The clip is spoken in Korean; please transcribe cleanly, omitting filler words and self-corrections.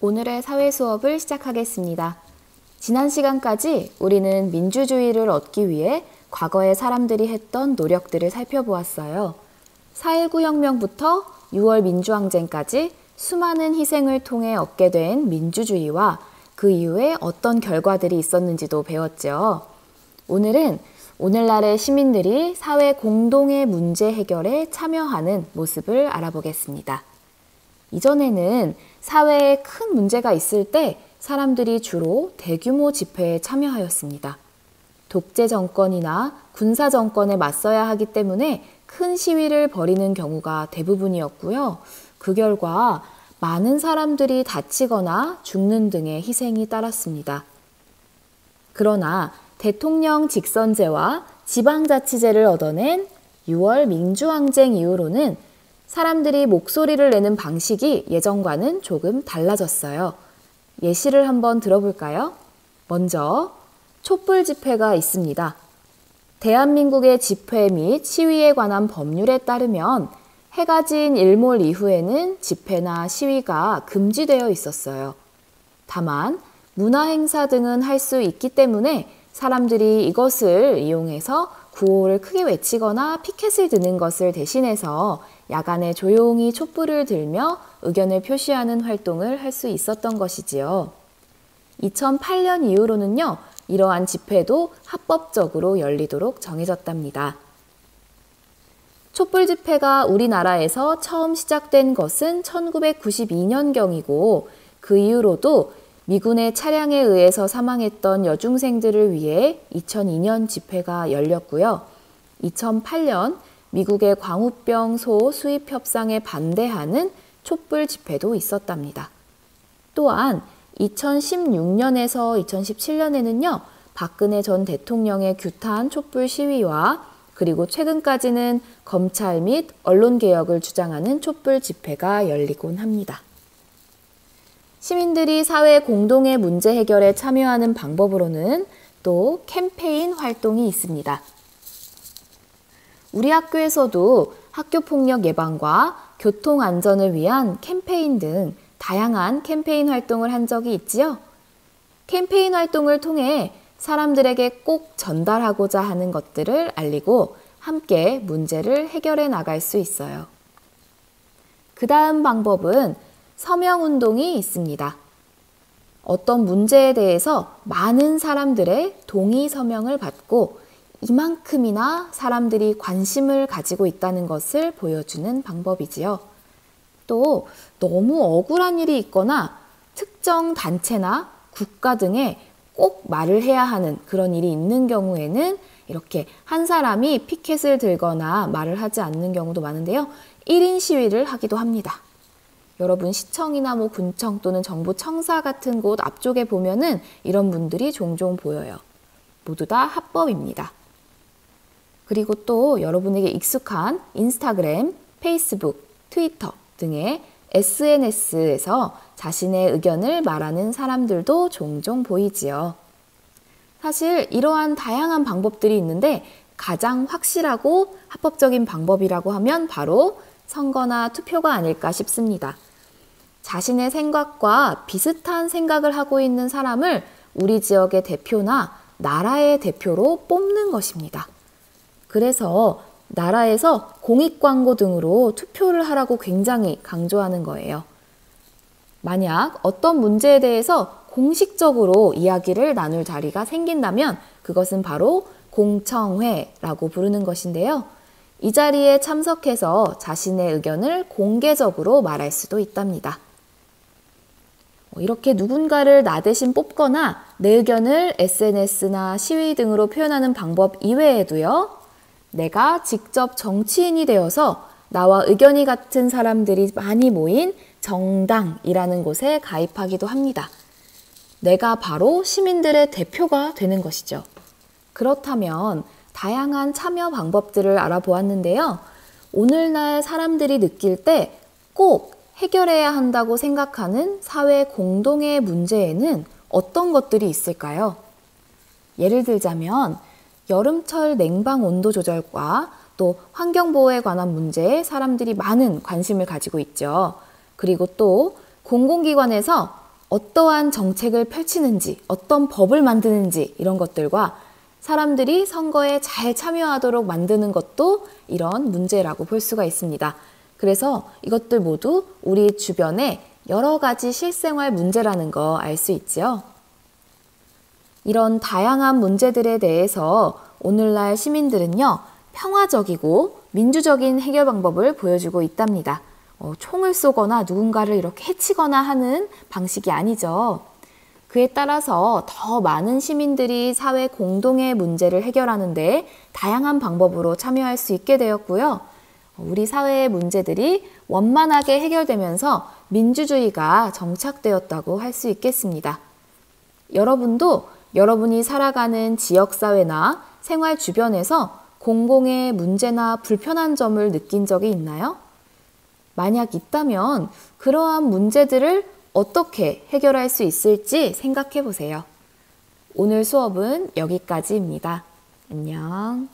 오늘의 사회 수업을 시작하겠습니다. 지난 시간까지 우리는 민주주의를 얻기 위해 과거의 사람들이 했던 노력들을 살펴보았어요. 4.19 혁명부터 6월 민주항쟁까지 수많은 희생을 통해 얻게 된 민주주의와 그 이후에 어떤 결과들이 있었는지도 배웠죠. 오늘은 오늘날의 시민들이 사회 공동의 문제 해결에 참여하는 모습을 알아보겠습니다. 이전에는 사회에 큰 문제가 있을 때 사람들이 주로 대규모 집회에 참여하였습니다. 독재 정권이나 군사 정권에 맞서야 하기 때문에 큰 시위를 벌이는 경우가 대부분이었고요. 그 결과 많은 사람들이 다치거나 죽는 등의 희생이 따랐습니다. 그러나 대통령 직선제와 지방자치제를 얻어낸 6월 민주항쟁 이후로는 사람들이 목소리를 내는 방식이 예전과는 조금 달라졌어요. 예시를 한번 들어볼까요? 먼저 촛불 집회가 있습니다. 대한민국의 집회 및 시위에 관한 법률에 따르면 해가 진 일몰 이후에는 집회나 시위가 금지되어 있었어요. 다만 문화행사 등은 할 수 있기 때문에 사람들이 이것을 이용해서 구호를 크게 외치거나 피켓을 드는 것을 대신해서 야간에 조용히 촛불을 들며 의견을 표시하는 활동을 할 수 있었던 것이지요. 2008년 이후로는요, 이러한 집회도 합법적으로 열리도록 정해졌답니다. 촛불 집회가 우리나라에서 처음 시작된 것은 1992년경이고 그 이후로도 미군의 차량에 의해서 사망했던 여중생들을 위해 2002년 집회가 열렸고요. 2008년 미국의 광우병 소 수입 협상에 반대하는 촛불 집회도 있었답니다. 또한 2016년에서 2017년에는요, 박근혜 전 대통령의 규탄 촛불 시위와 그리고 최근까지는 검찰 및 언론개혁을 주장하는 촛불 집회가 열리곤 합니다. 시민들이 사회 공동의 문제 해결에 참여하는 방법으로는 또 캠페인 활동이 있습니다. 우리 학교에서도 학교폭력 예방과 교통안전을 위한 캠페인 등 다양한 캠페인 활동을 한 적이 있지요. 캠페인 활동을 통해 사람들에게 꼭 전달하고자 하는 것들을 알리고 함께 문제를 해결해 나갈 수 있어요. 그 다음 방법은 서명운동이 있습니다. 어떤 문제에 대해서 많은 사람들의 동의 서명을 받고 이만큼이나 사람들이 관심을 가지고 있다는 것을 보여주는 방법이지요. 또 너무 억울한 일이 있거나 특정 단체나 국가 등에 꼭 말을 해야 하는 그런 일이 있는 경우에는 이렇게 한 사람이 피켓을 들거나 말을 하지 않는 경우도 많은데요. 1인 시위를 하기도 합니다. 여러분 시청이나 군청 또는 정부청사 같은 곳 앞쪽에 보면은 이런 분들이 종종 보여요. 모두 다 합법입니다. 그리고 또 여러분에게 익숙한 인스타그램, 페이스북, 트위터 등의 SNS에서 자신의 의견을 말하는 사람들도 종종 보이지요. 사실 이러한 다양한 방법들이 있는데 가장 확실하고 합법적인 방법이라고 하면 바로 선거나 투표가 아닐까 싶습니다. 자신의 생각과 비슷한 생각을 하고 있는 사람을 우리 지역의 대표나 나라의 대표로 뽑는 것입니다. 그래서 나라에서 공익광고 등으로 투표를 하라고 굉장히 강조하는 거예요. 만약 어떤 문제에 대해서 공식적으로 이야기를 나눌 자리가 생긴다면 그것은 바로 공청회라고 부르는 것인데요. 이 자리에 참석해서 자신의 의견을 공개적으로 말할 수도 있답니다. 이렇게 누군가를 나 대신 뽑거나 내 의견을 SNS나 시위 등으로 표현하는 방법 이외에도요. 내가 직접 정치인이 되어서 나와 의견이 같은 사람들이 많이 모인 정당이라는 곳에 가입하기도 합니다. 내가 바로 시민들의 대표가 되는 것이죠. 그렇다면 다양한 참여 방법들을 알아보았는데요. 오늘날 사람들이 느낄 때 꼭 해결해야 한다고 생각하는 사회 공동의 문제에는 어떤 것들이 있을까요? 예를 들자면 여름철 냉방 온도 조절과 또 환경보호에 관한 문제에 사람들이 많은 관심을 가지고 있죠. 그리고 또 공공기관에서 어떠한 정책을 펼치는지, 어떤 법을 만드는지 이런 것들과 사람들이 선거에 잘 참여하도록 만드는 것도 이런 문제라고 볼 수가 있습니다. 그래서 이것들 모두 우리 주변에 여러 가지 실생활 문제라는 거 알 수 있지요. 이런 다양한 문제들에 대해서 오늘날 시민들은요, 평화적이고 민주적인 해결 방법을 보여주고 있답니다. 총을 쏘거나 누군가를 이렇게 해치거나 하는 방식이 아니죠. 그에 따라서 더 많은 시민들이 사회 공동의 문제를 해결하는데 다양한 방법으로 참여할 수 있게 되었고요. 우리 사회의 문제들이 원만하게 해결되면서 민주주의가 정착되었다고 할 수 있겠습니다. 여러분도 여러분이 살아가는 지역사회나 생활 주변에서 공공의 문제나 불편한 점을 느낀 적이 있나요? 만약 있다면 그러한 문제들을 어떻게 해결할 수 있을지 생각해 보세요. 오늘 수업은 여기까지입니다. 안녕.